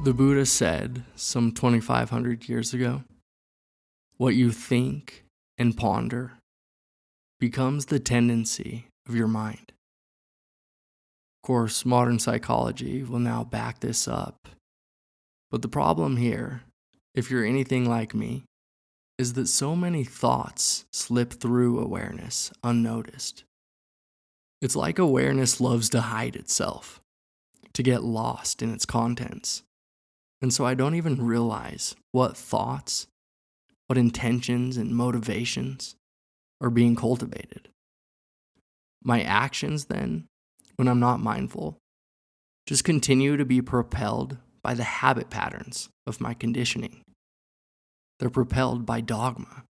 The Buddha said some 2,500 years ago, what you think and ponder becomes the tendency of your mind. Of course, modern psychology will now back this up. But the problem here, if you're anything like me, is that so many thoughts slip through awareness unnoticed. It's like awareness loves to hide itself, to get lost in its contents. And so I don't even realize what thoughts, what intentions and motivations are being cultivated. My actions then, when I'm not mindful, just continue to be propelled by the habit patterns of my conditioning. They're propelled by dogma.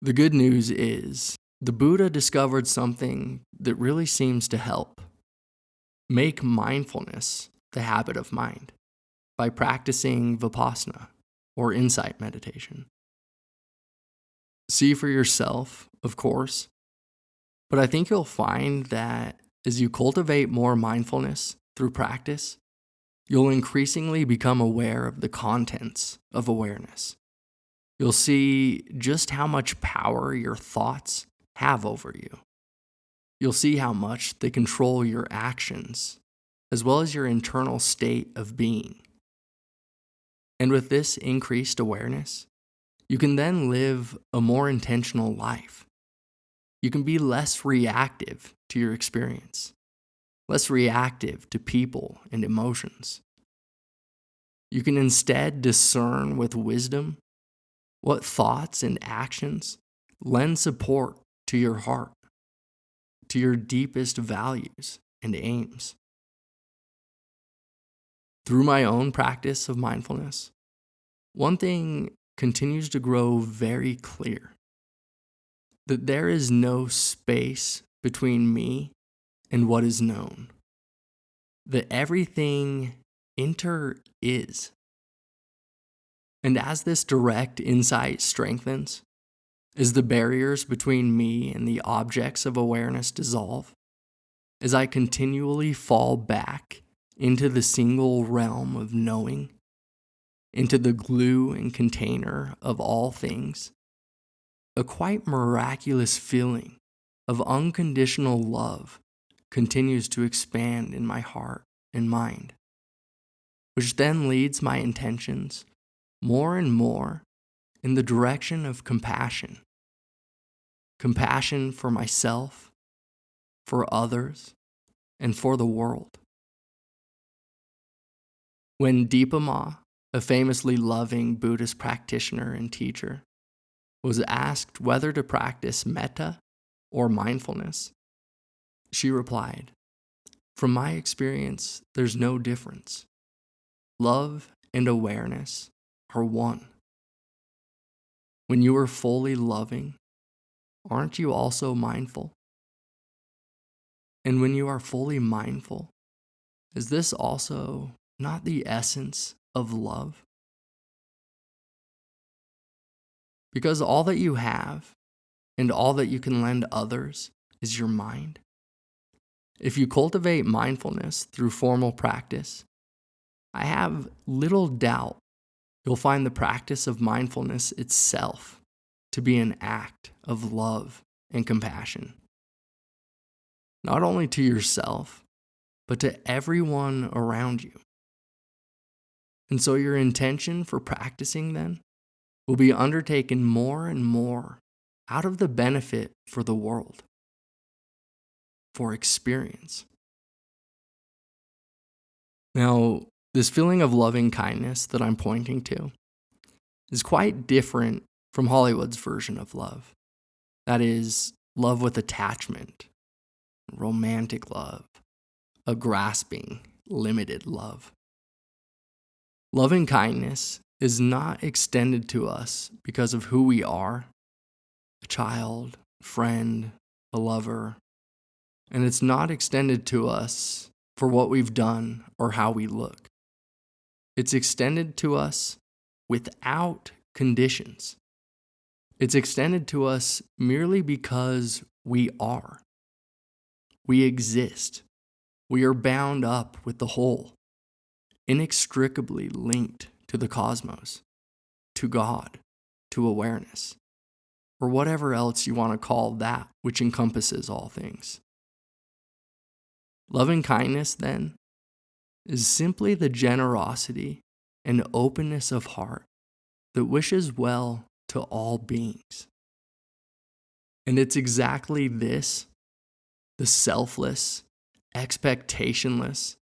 The good news is, the Buddha discovered something that really seems to help. Make mindfulness the habit of mind by practicing vipassana, or insight meditation. See for yourself, of course, but I think you'll find that as you cultivate more mindfulness through practice, you'll increasingly become aware of the contents of awareness. You'll see just how much power your thoughts have over you. You'll see how much they control your actions, as well as your internal state of being. And with this increased awareness, you can then live a more intentional life. You can be less reactive to your experience, less reactive to people and emotions. You can instead discern with wisdom what thoughts and actions lend support to your heart, to your deepest values and aims. Through my own practice of mindfulness, one thing continues to grow very clear: that there is no space between me and what is known. That everything is. And as this direct insight strengthens, as the barriers between me and the objects of awareness dissolve, as I continually fall back into the single realm of knowing, into the glue and container of all things, a quite miraculous feeling of unconditional love continues to expand in my heart and mind, which then leads my intentions more and more in the direction of compassion. Compassion for myself, for others, and for the world. When Dipa Ma, a famously loving Buddhist practitioner and teacher, was asked whether to practice metta or mindfulness, she replied, "From my experience, there's no difference. Love and awareness are one. When you are fully loving, aren't you also mindful? And when you are fully mindful, is this also not the essence of love? Because all that you have and all that you can lend others is your mind. If you cultivate mindfulness through formal practice, I have little doubt you'll find the practice of mindfulness itself to be an act of love and compassion. Not only to yourself, but to everyone around you. And so your intention for practicing then will be undertaken more and more out of the benefit for the world, for experience. Now, this feeling of loving kindness that I'm pointing to is quite different from Hollywood's version of love. That is, love with attachment, romantic love, a grasping, limited love. Loving kindness is not extended to us because of who we are, a child, friend, a lover, and it's not extended to us for what we've done or how we look. It's extended to us without conditions. It's extended to us merely because we are. We exist. We are bound up with the whole. inextricably linked to the cosmos, to God, to awareness, or whatever else you want to call that which encompasses all things. Loving kindness, then, is simply the generosity and openness of heart that wishes well to all beings. And it's exactly this, the selfless, expectationless,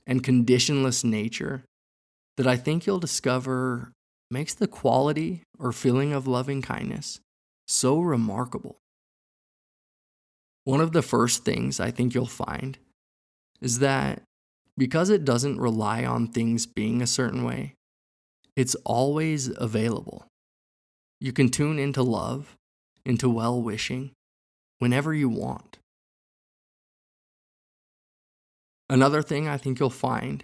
and conditionless nature, that I think you'll discover makes the quality or feeling of loving kindness so remarkable. One of the first things I think you'll find is that because it doesn't rely on things being a certain way, it's always available. You can tune into love, into well-wishing, whenever you want. Another thing I think you'll find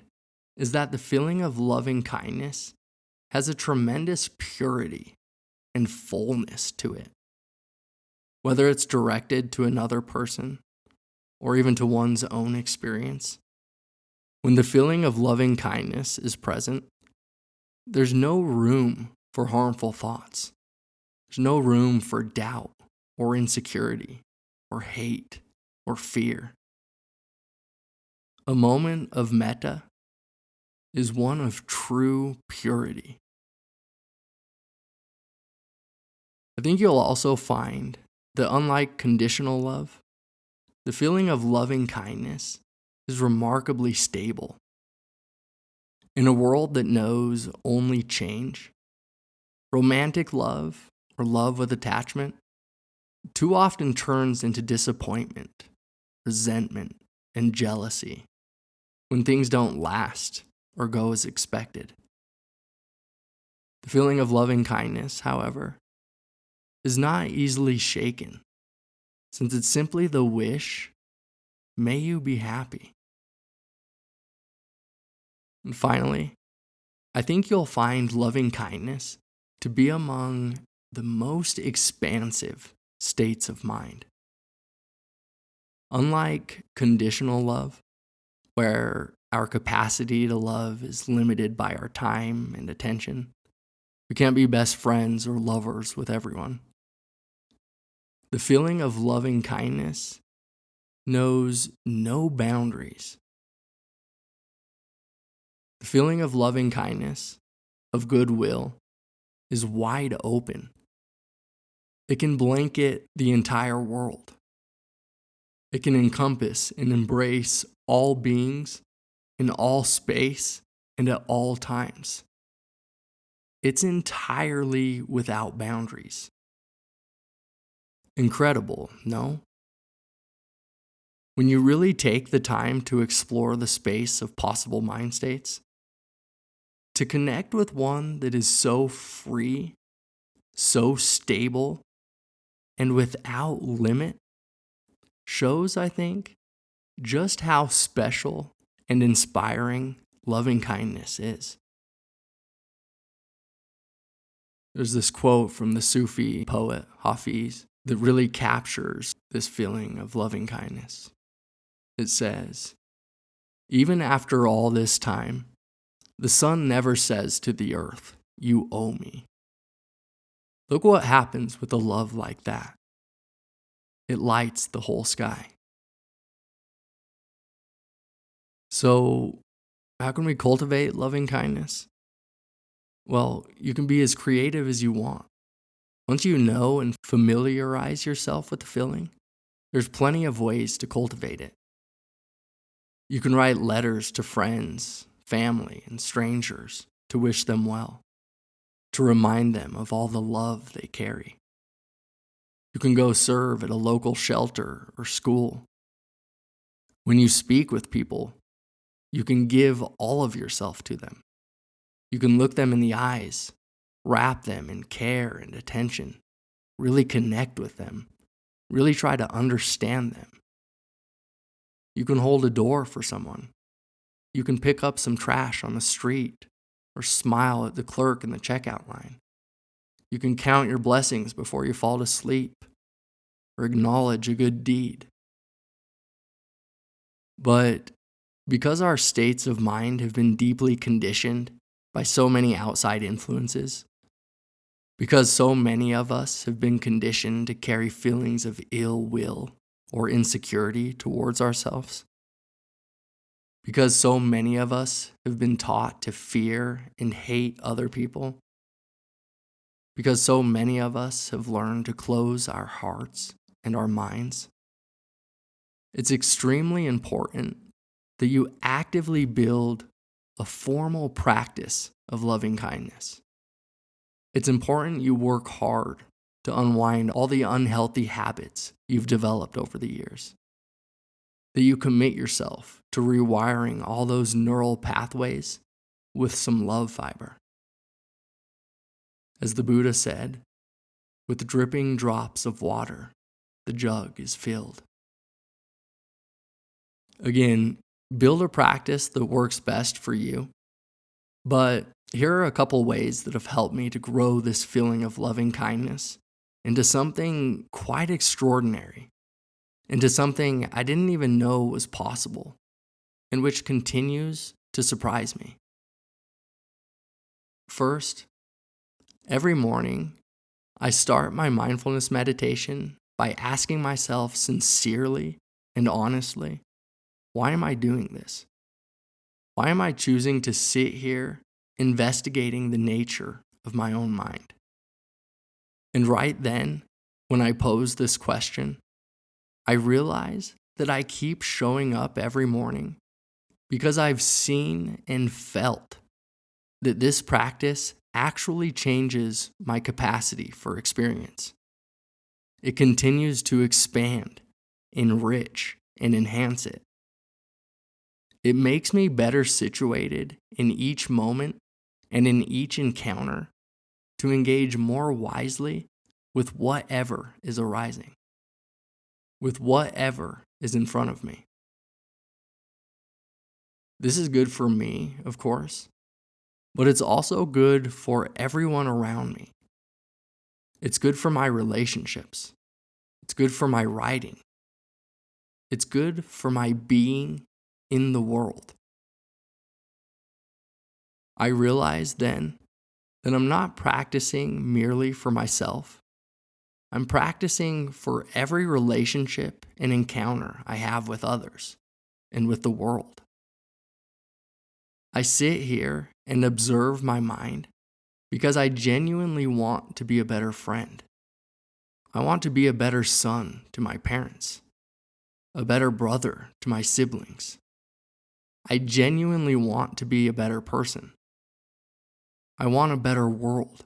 is that the feeling of loving kindness has a tremendous purity and fullness to it. Whether it's directed to another person or even to one's own experience, when the feeling of loving kindness is present, there's no room for harmful thoughts. There's no room for doubt or insecurity or hate or fear. A moment of metta is one of true purity. I think you'll also find that unlike conditional love, the feeling of loving kindness is remarkably stable. In a world that knows only change, romantic love, or love with attachment, too often turns into disappointment, resentment, and jealousy when things don't last or go as expected. The feeling of loving kindness, however, is not easily shaken, since it's simply the wish, may you be happy. And finally, I think you'll find loving kindness to be among the most expansive states of mind. Unlike conditional love, where our capacity to love is limited by our time and attention, we can't be best friends or lovers with everyone. The feeling of loving kindness knows no boundaries. The feeling of loving kindness, of goodwill, is wide open. It can blanket the entire world. It can encompass and embrace all beings in all space and at all times. It's entirely without boundaries. Incredible, no? When you really take the time to explore the space of possible mind states, to connect with one that is so free, so stable, and without limit, shows, I think, just how special and inspiring loving kindness is. There's this quote from the Sufi poet Hafiz that really captures this feeling of loving kindness. It says, "Even after all this time, the sun never says to the earth, 'You owe me.' Look what happens with a love like that. It lights the whole sky." So, how can we cultivate loving kindness? Well, you can be as creative as you want. Once you know and familiarize yourself with the feeling, there's plenty of ways to cultivate it. You can write letters to friends, family, and strangers to wish them well, to remind them of all the love they carry. You can go serve at a local shelter or school. When you speak with people, you can give all of yourself to them. You can look them in the eyes, wrap them in care and attention, really connect with them, really try to understand them. You can hold a door for someone. You can pick up some trash on the street or smile at the clerk in the checkout line. You can count your blessings before you fall to sleep or acknowledge a good deed. But Because our states of mind have been deeply conditioned by so many outside influences, because so many of us have been conditioned to carry feelings of ill will or insecurity towards ourselves, because so many of us have been taught to fear and hate other people, because so many of us have learned to close our hearts and our minds, it's extremely important that you actively build a formal practice of loving kindness. It's important you work hard to unwind all the unhealthy habits you've developed over the years. That you commit yourself to rewiring all those neural pathways with some love fiber. As the Buddha said, with dripping drops of water, the jug is filled. Again, build a practice that works best for you. But here are a couple ways that have helped me to grow this feeling of loving kindness into something quite extraordinary, into something I didn't even know was possible, and which continues to surprise me. First, every morning, I start my mindfulness meditation by asking myself sincerely and honestly, why am I doing this? Why am I choosing to sit here investigating the nature of my own mind? And right then, when I pose this question, I realize that I keep showing up every morning because I've seen and felt that this practice actually changes my capacity for experience. It continues to expand, enrich, and enhance it. It makes me better situated in each moment and in each encounter to engage more wisely with whatever is arising, with whatever is in front of me. This is good for me, of course, but it's also good for everyone around me. It's good for my relationships. It's good for my writing. It's good for my being in the world. I realized then that I'm not practicing merely for myself. I'm practicing for every relationship and encounter I have with others and with the world. I sit here and observe my mind because I genuinely want to be a better friend. I want to be a better son to my parents, a better brother to my siblings. I genuinely want to be a better person. I want a better world.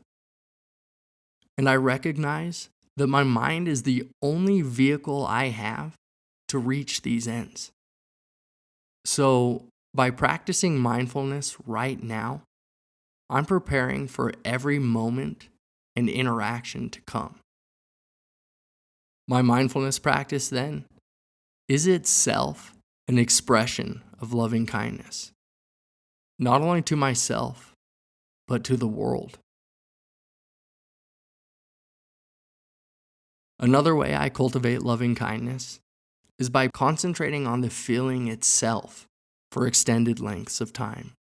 And I recognize that my mind is the only vehicle I have to reach these ends. So, by practicing mindfulness right now, I'm preparing for every moment and interaction to come. My mindfulness practice, then, is itself an expression of loving kindness, not only to myself, but to the world. Another way I cultivate loving kindness is by concentrating on the feeling itself for extended lengths of time.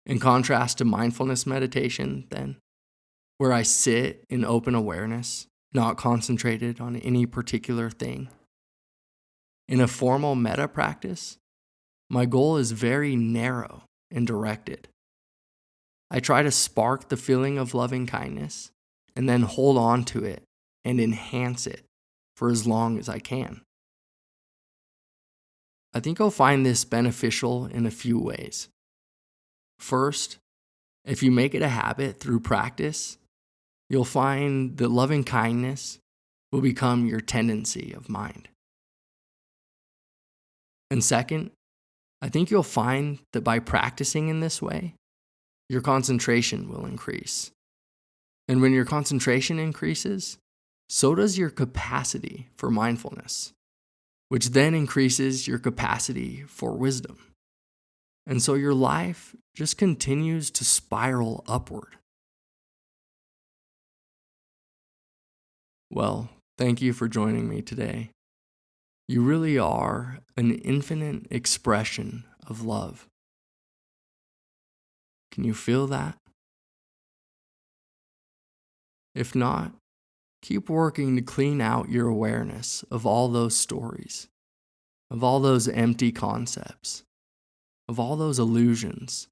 In contrast to mindfulness meditation, then, where I sit in open awareness, not concentrated on any particular thing. In a formal metta practice, my goal is very narrow and directed. I try to spark the feeling of loving kindness and then hold on to it and enhance it for as long as I can. I think you'll find this beneficial in a few ways. First, if you make it a habit through practice, you'll find that loving kindness will become your tendency of mind. And second, I think you'll find that by practicing in this way, your concentration will increase. And when your concentration increases, so does your capacity for mindfulness, which then increases your capacity for wisdom. And so your life just continues to spiral upward. Well, thank you for joining me today. You really are an infinite expression of love. Can you feel that? If not, keep working to clean out your awareness of all those stories, of all those empty concepts, of all those illusions,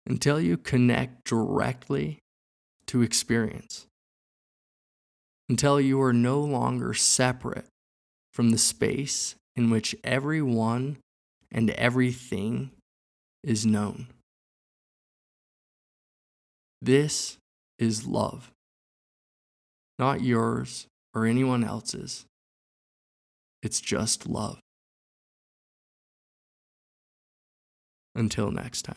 until you connect directly to experience, until you are no longer separate from the space in which everyone and everything is known. This is love, not yours or anyone else's. It's just love. Until next time.